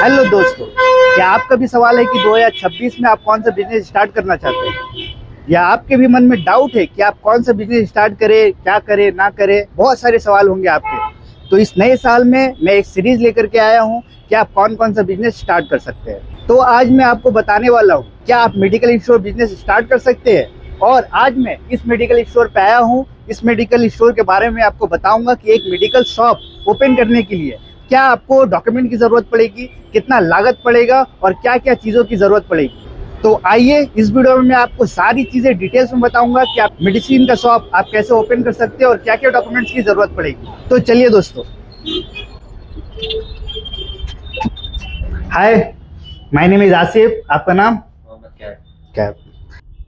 Hello दोस्तों, क्या आपका भी सवाल है कि 2026 में आप कौन सा बिजनेस स्टार्ट करना चाहते हैं, या आपके भी मन में डाउट है कि आप कौन सा बिजनेस स्टार्ट करें, क्या करें ना करें। बहुत सारे सवाल होंगे आपके। तो इस नए साल में मैं एक सीरीज लेकर के आया हूं कि आप कौन कौन सा बिजनेस स्टार्ट कर सकते हैं। तो आज मैं आपको बताने वाला हूं क्या आप मेडिकल स्टोर बिजनेस स्टार्ट कर सकते हैं। और आज मैं इस मेडिकल स्टोर पे आया हूँ। इस मेडिकल स्टोर के बारे में आपको बताऊंगा कि एक मेडिकल शॉप ओपन करने के लिए क्या आपको डॉक्यूमेंट की ज़रूरत पड़ेगी, कितना लागत पड़ेगा और क्या क्या चीज़ों की ज़रूरत पड़ेगी। तो आइए इस वीडियो में मैं आपको सारी चीज़ें डिटेल्स में बताऊंगा कि आप मेडिसिन का शॉप आप कैसे ओपन कर सकते हैं और क्या क्या डॉक्यूमेंट्स की ज़रूरत पड़ेगी। तो चलिए दोस्तों। हाय, माय नेम इज आसिफ। आपका नाम? कैब।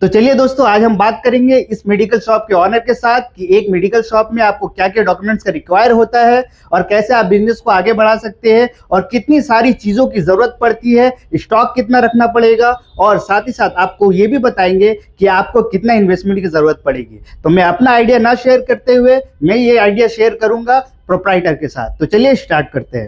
तो चलिए दोस्तों, आज हम बात करेंगे इस मेडिकल शॉप के ऑनर के साथ कि एक मेडिकल शॉप में आपको क्या क्या डॉक्यूमेंट्स का रिक्वायर होता है और कैसे आप बिजनेस को आगे बढ़ा सकते हैं और कितनी सारी चीज़ों की ज़रूरत पड़ती है, स्टॉक कितना रखना पड़ेगा और साथ ही साथ आपको ये भी बताएंगे कि आपको कितना इन्वेस्टमेंट की ज़रूरत पड़ेगी। तो मैं अपना आइडिया ना शेयर करते हुए मैं ये आइडिया शेयर करूँगा प्रोप्राइटर के साथ। तो चलिए स्टार्ट करते हैं।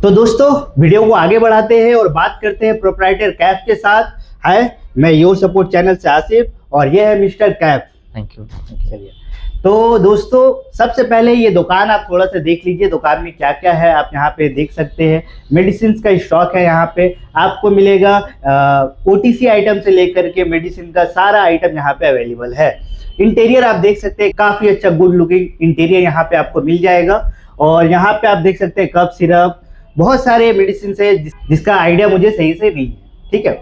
तो दोस्तों, वीडियो को आगे बढ़ाते हैं और बात करते हैं प्रोप्राइटर कैफ के साथ। हाय, मैं योर सपोर्ट चैनल से आसिफ और ये है मिस्टर कैफ। Thank you. चलिए, तो दोस्तों सबसे पहले ये दुकान आप थोड़ा सा देख लीजिए। दुकान में क्या क्या है आप यहाँ पे देख सकते हैं। मेडिसिन का स्टॉक है, यहाँ पे आपको मिलेगा OTC आइटम से लेकर के मेडिसिन का सारा आइटम यहाँ पे अवेलेबल है। इंटीरियर आप देख सकते हैं, काफी अच्छा गुड लुकिंग इंटीरियर यहाँ पे आपको मिल जाएगा। और यहाँ पे आप देख सकते हैं कफ सिरप, बहुत सारे मेडिसिन है जिसका आइडिया मुझे सही से नहीं है। ठीक है,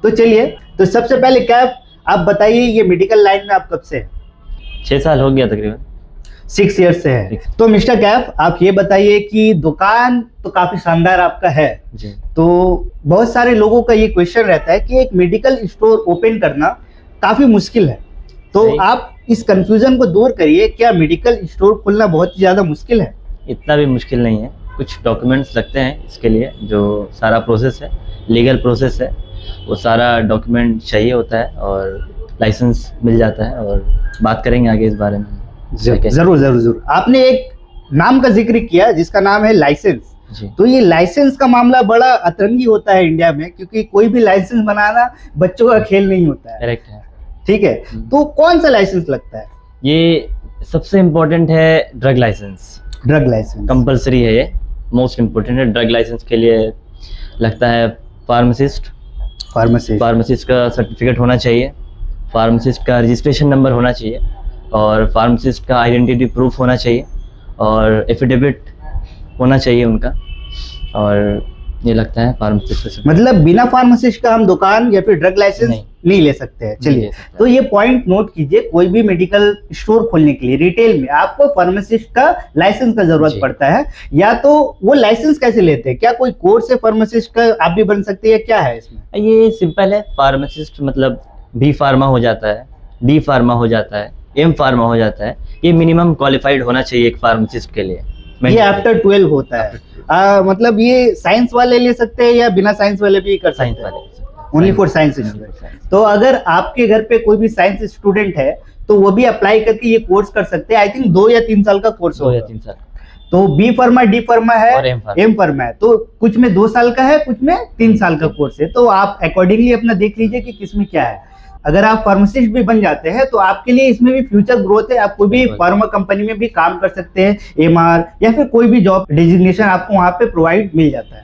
तो चलिए, तो सबसे पहले कैफ आप बताइए, ये मेडिकल लाइन में आप कब से हैं? 6 साल हो गया तकरीबन। 6 ईयर्स से है। तो मिस्टर कैफ आप ये बताइए कि दुकान तो काफी शानदार आपका है जी। तो बहुत सारे लोगों का ये क्वेश्चन रहता है कि एक मेडिकल स्टोर ओपन करना काफी मुश्किल है। तो आप इस कंफ्यूजन को दूर करिए, क्या मेडिकल स्टोर खोलना बहुत ज्यादा मुश्किल है? इतना भी मुश्किल नहीं है। कुछ डॉक्यूमेंट्स लगते हैं इसके लिए, जो सारा प्रोसेस है, लीगल प्रोसेस है, वो सारा डॉक्यूमेंट चाहिए होता है और लाइसेंस मिल जाता है। और बात करेंगे आगे इस बारे में। जरूर जरूर जरूर। आपने एक नाम का जिक्र किया जिसका नाम है लाइसेंस। जी। तो ये लाइसेंस का मामला बड़ा अतरंगी होता है इंडिया में, क्योंकि कोई भी लाइसेंस बनाना बच्चों का खेल नहीं होता है। करेक्ट है। ठीक है, तो कौन सा लाइसेंस लगता है? ये सबसे इम्पोर्टेंट है drug licence. Drug licence compulsory है, ये मोस्ट इम्पोर्टेंट है। ड्रग लाइसेंस के लिए लगता है फार्मासिस्ट का सर्टिफिकेट होना चाहिए, फार्मासिस्ट का रजिस्ट्रेशन नंबर होना चाहिए और फार्मासिस्ट का आइडेंटिटी प्रूफ होना चाहिए और एफिडेविट होना चाहिए उनका। और ये लगता है फार्मासिस्ट। मतलब बिना फार्मासिस्ट का हम दुकान या फिर ड्रग लाइसेंस नहीं ले सकते हैं। चलिए, तो ये पॉइंट नोट कीजिए, कोई भी मेडिकल स्टोर खोलने के लिए रिटेल में आपको फार्मासिस्ट का लाइसेंस का जरूरत पड़ता है। या तो वो लाइसेंस कैसे लेते हैं? क्या कोई कोर्स है फार्मासिस्ट का, आप भी बन सकते हैं? क्या है इसमें? ये सिंपल है। फार्मासिस्ट मतलब B फार्मा हो जाता है, D फार्मा हो जाता है, M फार्मा हो जाता है। ये मिनिमम क्वालिफाइड होना चाहिए एक फार्मासिस्ट के लिए। ये आफ्टर 12 होता है। मतलब ये साइंस वाले ले सकते हैं या बिना साइंस वाले भी कर सकते हैं? Only for science student. तो अगर आपके घर पे कोई भी साइंस स्टूडेंट है तो वो भी अप्लाई करके ये कोर्स कर सकते हैं। आई थिंक 2 या 3 साल का कोर्स होगा। 2 या 3 साल। तो B फार्मा, D फार्मा है और M फार्मा है। तो कुछ में 2 साल का है, कुछ में 3 साल का कोर्स है। तो आप अकॉर्डिंगली अपना देख लीजिए कि किसमें क्या है। अगर आप फार्मासिस्ट भी बन जाते हैं तो आपके लिए इसमें भी फ्यूचर ग्रोथ है। आप कोई भी फार्मा कंपनी में भी काम कर सकते हैं, MR या फिर कोई भी जॉब डेजिग्नेशन आपको वहाँ पे प्रोवाइड मिल जाता है।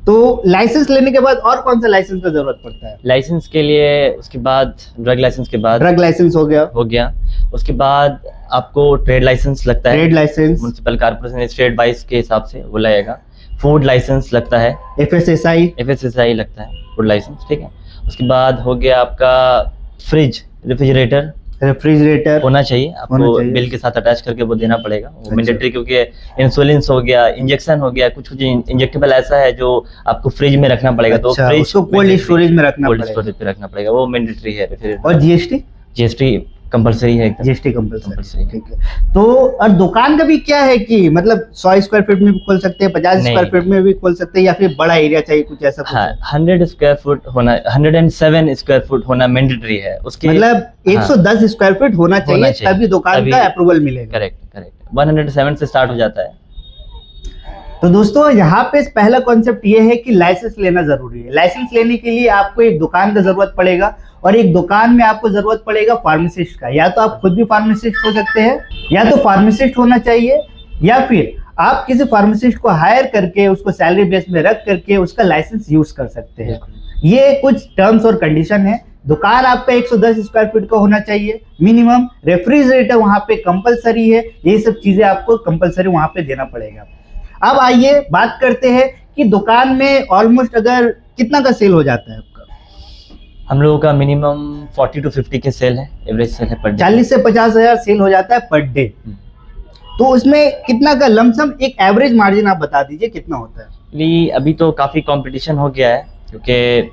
तो लाइसेंस लेने के बाद और कौन सा लाइसेंस का जरूरत पड़ता है? लाइसेंस के लिए उसके बाद ड्रग लाइसेंस के बाद ड्रग लाइसेंस हो गया। उसके बाद आपको ट्रेड लाइसेंस लगता है। Trade licence municipal corporation state wise के हिसाब से वो लगेगा। फूड लाइसेंस लगता है। FSSAI लगता है फूड लाइसेंस। ठीक है, उसके बाद हो गया आपका रेफ्रिजरेटर होना चाहिए आपको। बिल के साथ अटैच करके वो देना पड़ेगा, वो मैंडेटरी, क्योंकि इंसुलिन हो गया, इंजेक्शन हो गया, कुछ इंजेक्टेबल ऐसा है जो आपको फ्रिज में रखना पड़ेगा। तो फ्रिज को कोल्ड स्टोरेज में रखना पड़ेगा, वो मैंडेटरी है। और GST कंपलसरी है एकदम। GST compulsory, compulsory. ठीक है। तो और दुकान का भी क्या है कि मतलब 100 स्क्वायर फीट में भी खोल सकते हैं, 50 नहीं। स्क्वायर फीट में भी खोल सकते हैं, या फिर बड़ा एरिया चाहिए कुछ ऐसा कुछ हाँ, है? 100 स्क्वायर फुट होना, 107 स्क्वायर फुट होना मैंडेटरी है उसके। मतलब 110 स्क्वायर फीट होना चाहिए तभी दुकान का अप्रूवल मिलेगा। करेक्ट करेक्ट, 107 से स्टार्ट हो जाता है। तो दोस्तों यहाँ पे पहला कॉन्सेप्ट ये है कि लाइसेंस लेना जरूरी है। लाइसेंस लेने के लिए आपको एक दुकान का जरूरत पड़ेगा, और एक दुकान में आपको जरूरत पड़ेगा फार्मासिस्ट का। या तो आप खुद भी फार्मासिस्ट हो सकते हैं, या तो फार्मासिस्ट होना चाहिए, या फिर आप किसी फार्मासिस्ट को हायर करके उसको सैलरी बेस में रख करके उसका लाइसेंस यूज कर सकते हैं। ये कुछ टर्म्स और कंडीशन है। दुकान आपका 110 स्क्वायर फीट का होना चाहिए मिनिमम। रेफ्रिजरेटर वहां पे कंपलसरी है। ये सब चीजें आपको कंपलसरी वहां पे देना पड़ेगा। अब आइए बात करते हैं कि दुकान में ऑलमोस्ट अगर कितना का सेल हो जाता है आपका? हम लोगों का मिनिमम 40 to 50 के सेल है, एवरेज सेल है पर डे। 40 से 50 हजार सेल हो जाता है पर डे। तो उसमें कितना का लमसम एक एवरेज मार्जिन आप बता दीजिए कितना होता है? अभी तो काफी कंपटीशन हो गया है, क्योंकि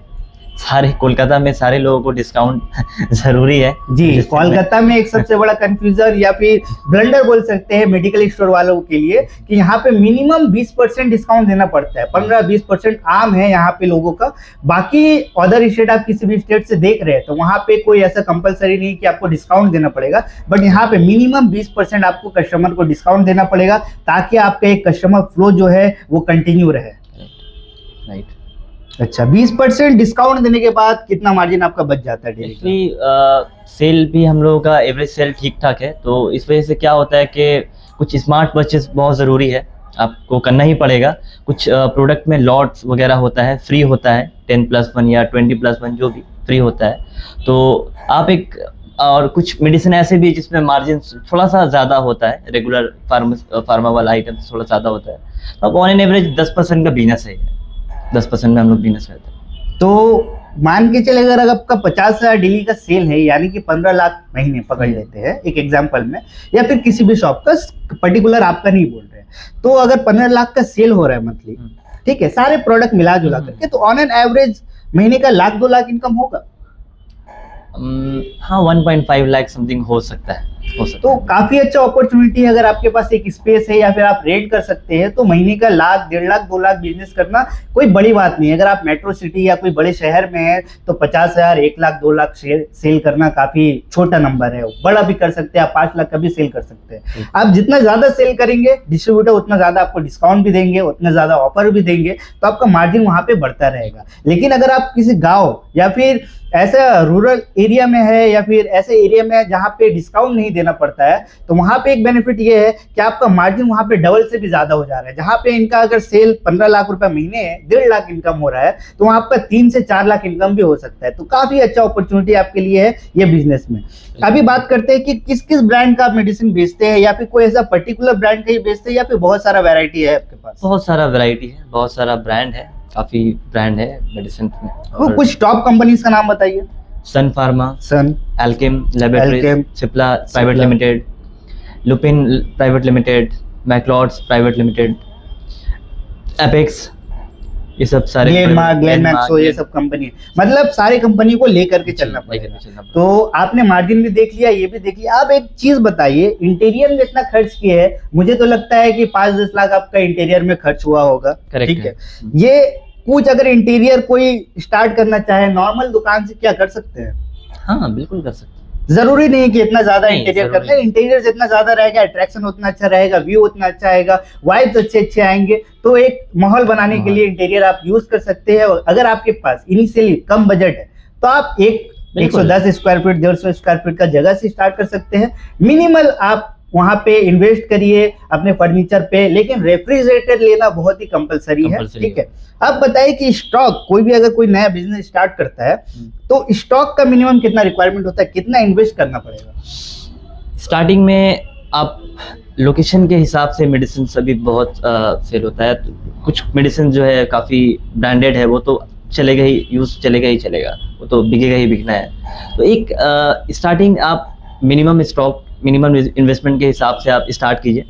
सारे कोलकाता में सारे लोगों को डिस्काउंट जरूरी है जी। कोलकाता में एक सबसे बड़ा कंफ्यूजन या फिर ब्लंडर बोल सकते हैं मेडिकल स्टोर वालों के लिए कि यहाँ पे मिनिमम 20% डिस्काउंट देना पड़ता है। 15-20% आम है यहाँ पे लोगों का। बाकी अदर स्टेट आप किसी भी स्टेट से देख रहे हैं तो वहाँ पे कोई ऐसा कंपलसरी नहीं कि आपको डिस्काउंट देना पड़ेगा, बट यहाँ पे मिनिमम 20% आपको कस्टमर को डिस्काउंट देना पड़ेगा ताकि आपका एक कस्टमर फ्लो जो है वो कंटिन्यू रहे। राइट। अच्छा, 20% डिस्काउंट देने के बाद कितना मार्जिन आपका बच जाता है डेली? सेल भी हम लोगों का एवरेज सेल ठीक ठाक है, तो इस वजह से क्या होता है कि कुछ स्मार्ट परचेस बहुत ज़रूरी है, आपको करना ही पड़ेगा। कुछ प्रोडक्ट में लॉट्स वगैरह होता है, फ्री होता है, 10+1 या 20+1 जो भी फ्री होता है। तो आप एक, और कुछ मेडिसिन ऐसे भी जिसमें मार्जिन थोड़ा सा ज़्यादा होता है, रेगुलर फार्मा वाला आइटम थोड़ा ज़्यादा होता है। तो अब ऑन एन एवरेज 10% का बिजनेस है, 10% में हम लोग बिजनेस करते हैं। तो मान के चले अगर आपका 50,000 डेली का सेल है, यानी कि 15 लाख महीने पकड़ लेते हैं एक एग्जांपल में, या फिर किसी भी शॉप का पर्टिकुलर आपका नहीं बोल रहे हैं, तो अगर 15 लाख का सेल हो रहा है मंथली, ठीक है, सारे प्रोडक्ट मिला जुला करके, तो ऑन एन एवरेज महीने का 1-2 लाख इनकम होगा। हाँ, 1.5 लाख समथिंग हो सकता है। तो काफी अच्छा अपॉर्चुनिटी है। अगर आपके पास एक स्पेस है या फिर आप रेंट कर सकते हैं तो महीने का 1,00,000, 1.5 लाख, 2 लाख बिजनेस करना कोई बड़ी बात नहीं है। अगर आप मेट्रो सिटी या कोई बड़े शहर में है तो 50,000, 1 लाख, 2 लाख सेल करना काफी छोटा नंबर है। बड़ा भी कर सकते हैं आप, 5 लाख का भी सेल कर सकते हैं। आप जितना ज्यादा सेल करेंगे डिस्ट्रीब्यूटर उतना ज्यादा आपको डिस्काउंट भी देंगे, उतना ज्यादा ऑफर भी देंगे, तो आपका मार्जिन वहां पे बढ़ता रहेगा। लेकिन अगर आप किसी गाँव या फिर ऐसा रूरल एरिया में है या फिर ऐसे एरिया में है जहाँ पे डिस्काउंट नहीं देना पड़ता है, तो वहाँ पे एक बेनिफिट ये है कि आपका मार्जिन वहाँ पे डबल से भी ज्यादा हो जा रहा है। जहाँ पे इनका अगर सेल 15 लाख रुपए महीने है, 1.5 लाख इनकम हो रहा है, तो वहाँ आपका 3 से 4 लाख इनकम भी हो सकता है। तो काफी अच्छा अपॉर्चुनिटी आपके लिए है ये बिजनेस में। अभी बात करते हैं कि किस किस ब्रांड का आप मेडिसिन बेचते हैं, या फिर कोई ऐसा पर्टिकुलर ब्रांड का ही बेचते हैं, या फिर बहुत सारा वेरायटी है आपके पास? बहुत सारा वैरायटी है, बहुत सारा ब्रांड है, काफी ब्रांड है मेडिसिन में। वो कुछ टॉप कंपनीज का नाम बताइए। Sun Pharma, Sun, Alkem laboratories, Cipla private limited, Lupin private limited, Macleods private limited, Apex, ये सब सारे ग्लेनमैक्स, ये सब कंपनी है। मतलब सारे कंपनी को लेकर के चलना पड़ेगा। तो आपने मार्जिन भी देख लिया, ये भी देख लिया। आप एक चीज बताइए, इंटीरियर में इतना खर्च किया है, मुझे तो लगता है कि 5-10 लाख आपका इंटीरियर में खर्च हुआ होगा, ठीक है? ये कुछ अगर इंटीरियर कोई स्टार्ट करना चाहे नॉर्मल दुकान से, क्या कर सकते हैं? हाँ, बिल्कुल कर सकते हैं। जरूरी नहीं कि इतना ज्यादा इंटीरियर करना है। इंटीरियर जितना ज्यादा रहेगा, अट्रैक्शन उतना अच्छा रहेगा, व्यू उतना अच्छा आएगा, वाइब्स अच्छे आएंगे। तो एक माहौल बनाने के लिए इंटीरियर आप यूज कर सकते हैं। अगर आपके पास इनिशियली कम बजट है तो आप 110 स्क्वायर फीट, 150 स्क्वायर फीट का जगह से स्टार्ट कर सकते हैं। मिनिमल आप वहां पे इन्वेस्ट करिए अपने फर्नीचर पे, लेकिन रेफ्रिजरेटर लेना बहुत ही कंपलसरी है, ठीक है? अब बताइए कि स्टॉक, कोई भी अगर कोई नया बिजनेस स्टार्ट करता है तो स्टॉक का मिनिमम कितना रिक्वायरमेंट होता है, कितना इन्वेस्ट करना पड़ेगा? स्टार्टिंग में आप लोकेशन के हिसाब से मेडिसिन सभी बहुत सेल होता है। तो कुछ मेडिसिन जो है काफ़ी ब्रांडेड है, वो तो चलेगा ही, यूज़ चलेगा ही चलेगा, वो तो बिकेगा ही बिकना है। तो एक स्टार्टिंग आप मिनिमम स्टॉक, मिनिमम इन्वेस्टमेंट के हिसाब से आप स्टार्ट कीजिए।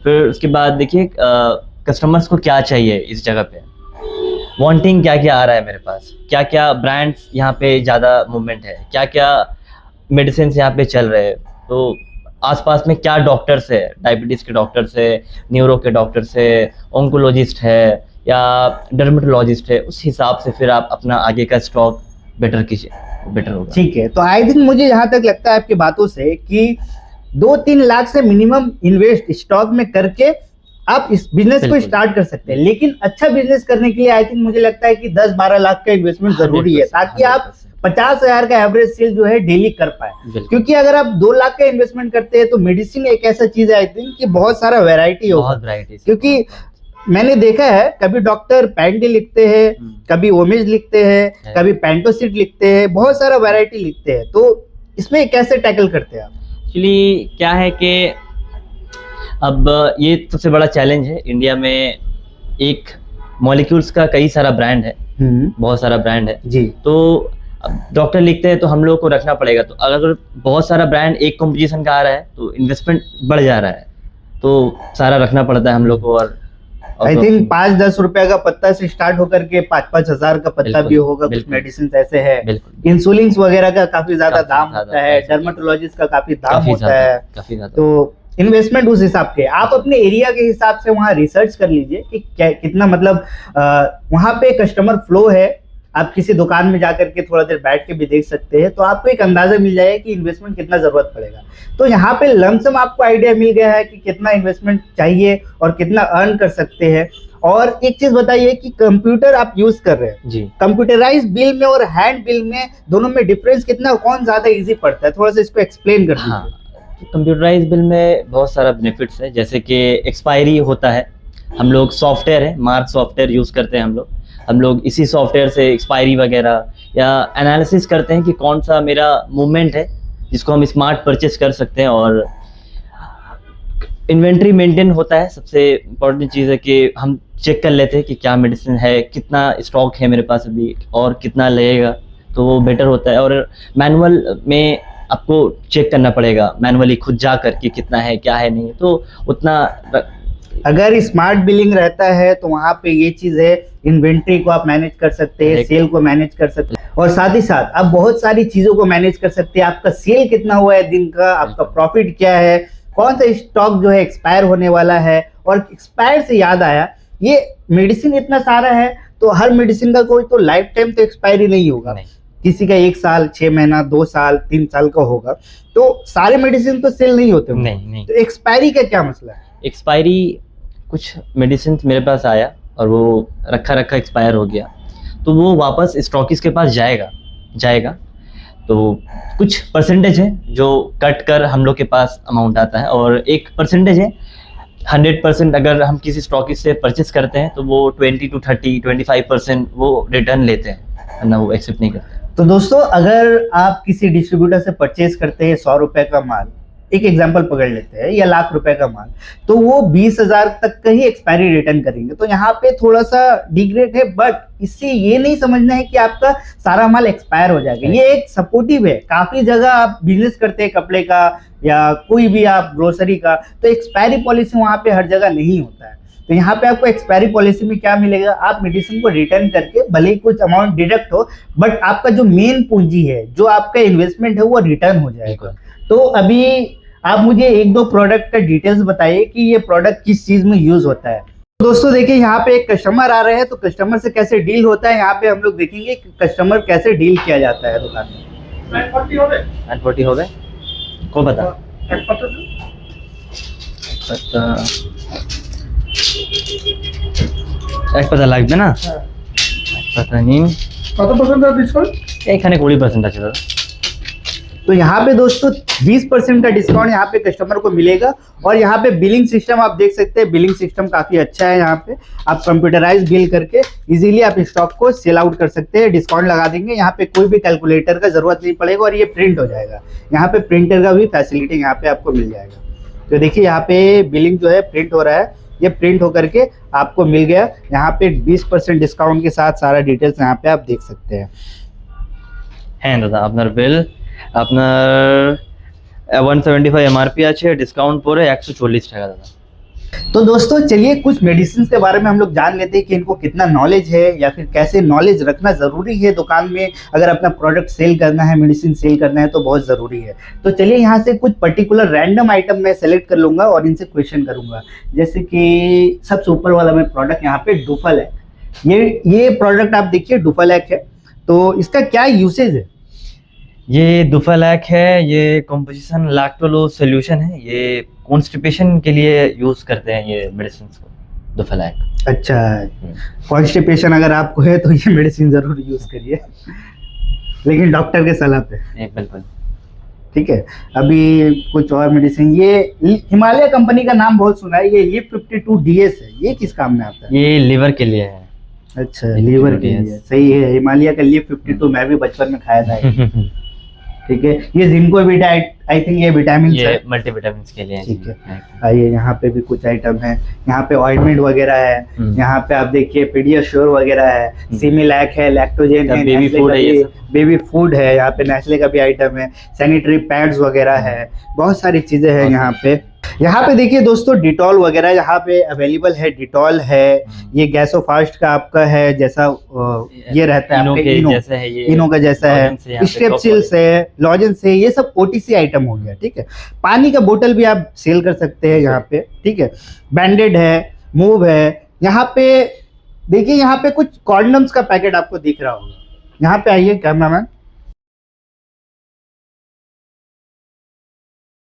फिर उसके बाद देखिए कस्टमर्स को क्या चाहिए, इस जगह पे वांटिंग क्या क्या आ रहा है मेरे पास, क्या क्या ब्रांड्स यहाँ पे ज़्यादा मूवमेंट है, क्या क्या मेडिसिन यहाँ पे चल रहे हैं, तो आसपास में क्या डॉक्टर्स है, डायबिटीज़ के डॉक्टर्स है, न्यूरो के डॉक्टर्स है, ऑन्कोलॉजिस्ट है या डर्मेटोलॉजिस्ट है, उस हिसाब से फिर आप अपना आगे का स्टॉक बेटर कीजिए, बेटर होगा। ठीक है, तो आई थिंक मुझे यहाँ तक लगता है आपकी बातों से कि 2-3 लाख से मिनिमम इन्वेस्ट स्टॉक में करके आप इस बिजनेस को बिल्कुल। स्टार्ट कर सकते हैं। लेकिन अच्छा बिजनेस करने के लिए आई थिंक मुझे लगता है कि 10-12 लाख का इन्वेस्टमेंट जरूरी है, 100%, ताकि आप 100%। 50,000 का एवरेज सेल जो है डेली कर पाए। बिल्कुल। क्योंकि अगर आप 2 लाख का इन्वेस्टमेंट करते हैं तो मेडिसिन एक ऐसा चीज है आई थिंक कि बहुत सारा वैरायटी होगा। बहुत वैरायटी, क्योंकि मैंने देखा है कभी डॉक्टर पैंटी लिखते हैं, कभी ओमेज लिखते हैं, कभी पैंटोसिट लिखते हैं, बहुत सारा वैरायटी लिखते हैं। तो इसमें कैसे टैकल करते हैं आप? एक्चुअली क्या है कि अब ये सबसे बड़ा चैलेंज है इंडिया में, एक मॉलिक्यूल्स का कई सारा ब्रांड है, बहुत सारा ब्रांड है जी। तो अब डॉक्टर लिखते हैं तो हम लोग को रखना पड़ेगा। तो अगर बहुत सारा ब्रांड एक कंपटीशन का आ रहा है तो इन्वेस्टमेंट बढ़ जा रहा है, तो सारा रखना पड़ता है हम लोग को। और आई थिंक 5-10 रुपए का पत्ता से स्टार्ट होकर के 5-5 हजार का पत्ता भी होगा। कुछ मेडिसिन ऐसे है, इंसुलिन वगैरह का काफी ज्यादा दाम होता है, डर्मेटोलॉजिस्ट का काफी दाम होता है, काफी ज्यादा। तो इन्वेस्टमेंट उस हिसाब के आप अपने एरिया के हिसाब से वहाँ रिसर्च कर लीजिए कि कितना मतलब वहाँ पे कस्टमर फ्लो है। आप किसी दुकान में जाकर के थोड़ा देर बैठ के भी देख सकते हैं, तो आपको एक अंदाजा मिल जाएगा कि इन्वेस्टमेंट कितना जरूरत पड़ेगा। तो यहाँ पे लमसम आपको आइडिया मिल गया है कि कितना इन्वेस्टमेंट चाहिए और कितना अर्न कर सकते हैं। और एक चीज बताइए कि कंप्यूटर आप यूज कर रहे हैं जी, कंप्यूटराइज बिल में और हैंड बिल में दोनों में डिफरेंस कितना, कौन ज्यादा इजी पड़ता है, थोड़ा सा इसको एक्सप्लेन कर दीजिए। हाँ, कंप्यूटराइज बिल में बहुत सारा बेनिफिट्स है, जैसे कि एक्सपायरी होता है। हम लोग सॉफ्टवेयर है, मार्क सॉफ्टवेयर यूज करते हैं हम लोग इसी सॉफ्टवेयर से एक्सपायरी वगैरह या एनालिसिस करते हैं कि कौन सा मेरा मूवमेंट है जिसको हम स्मार्ट परचेस कर सकते हैं। और इन्वेंट्री मेंटेन होता है, सबसे इम्पोर्टेंट चीज़ है कि हम चेक कर लेते हैं कि क्या मेडिसिन है, कितना स्टॉक है मेरे पास अभी और कितना लगेगा, तो वो बेटर होता है। और मैनुअल में आपको चेक करना पड़ेगा, मैनुअली खुद जा कर कि कितना है क्या है नहीं, तो उतना। अगर स्मार्ट बिलिंग रहता है तो वहाँ पे ये चीज है, इन्वेंट्री को आप मैनेज कर सकते हैं, सेल को मैनेज कर सकते हैं, और साथ ही साथ आप बहुत सारी चीजों को मैनेज कर सकते हैं। आपका सेल कितना हुआ है दिन का, आपका प्रॉफिट क्या है, कौन सा स्टॉक जो है एक्सपायर होने वाला है। और एक्सपायर से याद आया, ये मेडिसिन इतना सारा है तो हर मेडिसिन का कोई तो लाइफ टाइम तो एक्सपायरी नहीं होगा, किसी का 1 साल, 6 महीना, 2 साल, 3 साल का होगा, तो सारे मेडिसिन तो सेल नहीं होते नहीं। तो एक्सपायरी का क्या मसला है? एक्सपायरी, कुछ मेडिसिन मेरे पास आया और वो रखा एक्सपायर हो गया, तो वो वापस स्टॉकिस्ट के पास जाएगा तो कुछ परसेंटेज है जो कट कर हम लोग के पास अमाउंट आता है, और एक परसेंटेज है 100%। अगर हम किसी स्टॉकिस्ट से परचेस करते हैं तो वो 20 to 30, 25% वो रिटर्न लेते हैं, वरना वो एक्सेप्ट नहीं करते। तो दोस्तों, अगर आप किसी डिस्ट्रीब्यूटर से परचेज करते हैं 100 रुपए का माल, एक एग्जांपल पकड़ लेते हैं, या लाख रुपए का माल, तो वो 20,000 तक का ही एक्सपायरी रिटर्न करेंगे। तो यहाँ पे थोड़ा सा डिग्रेड है, बट इससे ये नहीं समझना है कि आपका सारा माल एक्सपायर हो जाएगा। ये एक सपोर्टिव है। काफी जगह आप बिजनेस करते हैं कपड़े का या कोई भी आप ग्रोसरी का, तो एक्सपायरी पॉलिसी वहाँ पे हर जगह नहीं होता है। तो यहाँ पे आपको एक्सपायरी पॉलिसी में क्या मिलेगा, आप मेडिसिन को रिटर्न करके भले ही कुछ अमाउंट डिडक्ट हो, बट आपका जो मेन पूंजी है, जो आपका इन्वेस्टमेंट है, वो रिटर्न हो जाएगा। तो अभी आप मुझे 1-2 प्रोडक्ट का डिटेल्स बताइए कि ये प्रोडक्ट किस चीज में यूज होता है। तो दोस्तों देखिए, यहाँ पे एक कस्टमर आ रहे हैं, तो कस्टमर से कैसे डील होता है यहाँ पे हम लोग देखेंगे कि कस्टमर कैसे डील किया जाता है दुकान में। 940 हो गए को बता এক পাতা লাগবে না, পাতা নিন। কত পার্সেন্ট ডিসকাউंट? এখানে 20% আছে দাদা। तो यहाँ पे दोस्तों 20% का डिस्काउंट यहाँ पे कस्टमर को मिलेगा। और यहाँ पे बिलिंग सिस्टम आप देख सकते हैं, बिलिंग सिस्टम काफी अच्छा है। यहाँ पे आप कंप्यूटराइज बिल करके इजीली आप स्टॉक को सेल आउट कर सकते हैं, डिस्काउंट लगा देंगे। यहाँ पे कोई भी कैलकुलेटर का जरूरत नहीं पड़ेगा और ये प्रिंट हो जाएगा। यहाँ पे प्रिंटर का भी फैसिलिटी यहाँ पे आपको मिल जाएगा। तो देखिए यहाँ पे बिलिंग जो है प्रिंट हो रहा है, ये प्रिंट होकर के आपको मिल गया। यहाँ पे 20% डिस्काउंट के साथ सारा डिटेल्स यहाँ पे आप देख सकते हैं। হ্যাঁ দাদা, আপনার বিল আপনার 175 এমআরপি আছে, ডিসকাউন্ট পরে 140 টাকা দাদা। तो दोस्तों चलिए कुछ मेडिसिन के बारे में हम लोग जान लेते हैं कि इनको कितना नॉलेज है या फिर कैसे नॉलेज रखना ज़रूरी है दुकान में। अगर अपना प्रोडक्ट सेल करना है, मेडिसिन सेल करना है तो बहुत ज़रूरी है। तो चलिए यहाँ से कुछ पर्टिकुलर रैंडम आइटम मैं सेलेक्ट कर लूँगा और इनसे क्वेश्चन करूँगा। जैसे कि सबसे ऊपर वाला में प्रोडक्ट यहाँ पे डुफालैक, ये प्रोडक्ट आप देखिए डुफालैक है, तो इसका क्या यूसेज है? ये डुफालैक है, ये कॉम्पोजिशन लैक्टोलो सोल्यूशन है। ये कॉन्स्टिपेशन के लिए यूज करते हैं ये मेडिसिन को, डुफालैक। अच्छा, कॉन्स्टिपेशन अगर आपको है तो ये मेडिसिन जरूर यूज करिए, लेकिन डॉक्टर के सलाह पे। बिल्कुल। ठीक है, अभी कुछ और मेडिसिन, ये हिमालय कंपनी का नाम बहुत सुना है, ये लिप 52 DS है, ये किस काम में आता है? ये लीवर के लिए है। अच्छा, लीवर के लिए, सही है। हिमालय का लिप 52 मैं भी बचपन में खाया था। ठीक है, ये जिनको भी आई थिंक ये विटामिन ये मल्टीविटामिन के लिए। ठीक है, आइए यहाँ पे भी कुछ आइटम है। यहाँ पे ऑइंटमेंट वगैरह है, यहाँ पे आप देखिए पीडियाश्योर वगैरह है, सिमिलैक है, लैक्टोजेन है, बेबी फूड है, बेबी फूड है, यहाँ पे नेस्ले का भी आइटम है, सैनिटरी पैड्स वगैरह है, बहुत सारी चीजें हैं यहाँ पे। यहाँ पे देखिए दोस्तों डिटॉल वगैरह यहाँ पे अवेलेबल है, डिटॉल है, ये गैसोफास्ट का आपका है, जैसा ये रहता है आपके इनो का जैसा है, स्ट्रेप्सिल्स है, लॉजेंस है, ये सब OTC आइटम हो गया। ठीक है, पानी का बोतल भी आप सेल कर सकते हैं यहाँ पे। ठीक है, बैंडेड है, मूव है, यहाँ पे देखिए, यहाँ पे कुछ कॉन्डम्स का पैकेट आपको दिख रहा होगा। यहाँ पे आइए कैमरामैन,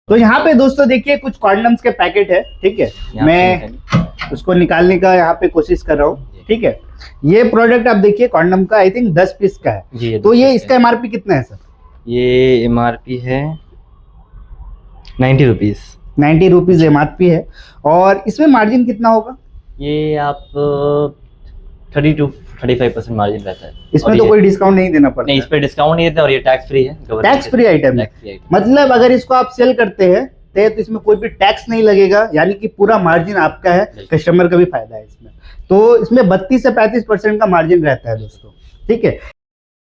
तो यहाँ पे दोस्तों देखिए कुछ कॉन्डम्स के पैकेट है। ठीक है, मैं उसको निकालने का यहाँ पे कोशिश कर रहा हूँ। ठीक है, ये प्रोडक्ट आप देखिए कॉन्डम का आई थिंक 10 पीस का है जी। तो ये इसका MRP कितना है सर? ये MRP है 90 रुपीज। 90 रुपीज MRP है। और इसमें मार्जिन कितना होगा? ये आप 30 to 35% मार्जिन रहता है। इसमें तो कोई डिस्काउंट नहीं देना पड़ता? नहीं, इस पे डिस्काउंट नहीं देते और ये टैक्स फ्री है। टैक्स फ्री आइटम है, मतलब अगर इसको आप सेल करते हैं तो इसमें कोई भी टैक्स नहीं लगेगा, यानी कि पूरा मार्जिन आपका है, कस्टमर का भी फायदा है इसमें। तो इसमें 32 से 35% का मार्जिन रहता है दोस्तों। ठीक है,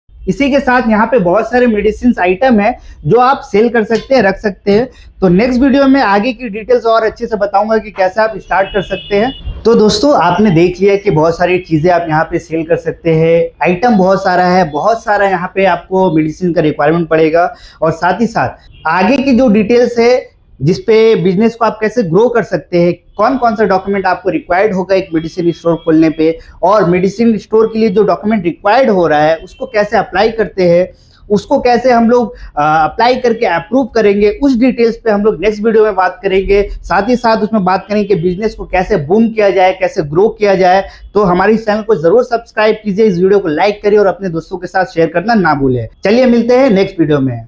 इसी के साथ यहाँ पे बहुत सारे मेडिसिन आइटम है जो आप सेल कर सकते हैं, रख सकते हैं। तो नेक्स्ट वीडियो में आगे की डिटेल्स और अच्छे से बताऊंगा कि कैसे आप स्टार्ट कर सकते हैं। तो दोस्तों आपने देख लिया कि बहुत सारी चीजें आप यहाँ पे सेल कर सकते हैं, आइटम बहुत सारा है, बहुत सारा यहाँ पे आपको मेडिसिन का रिक्वायरमेंट पड़ेगा। और साथ ही साथ आगे की जो डिटेल्स है जिसपे बिजनेस को आप कैसे ग्रो कर सकते हैं, कौन कौन सा डॉक्यूमेंट आपको रिक्वायर्ड होगा एक मेडिसिन स्टोर खोलने पे, और मेडिसिन स्टोर के लिए जो डॉक्यूमेंट रिक्वायर्ड हो रहा है उसको कैसे अप्लाई करते हैं, उसको कैसे हम लोग अप्लाई करके अप्रूव करेंगे, उस डिटेल्स पे हम लोग नेक्स्ट वीडियो में बात करेंगे। साथ ही साथ उसमें बात करेंगे कि बिजनेस को कैसे बूम किया जाए, कैसे ग्रो किया जाए। तो हमारे इस चैनल को जरूर सब्सक्राइब कीजिए, इस वीडियो को लाइक करिए और अपने दोस्तों के साथ शेयर करना ना भूलें। चलिए मिलते हैं नेक्स्ट वीडियो में।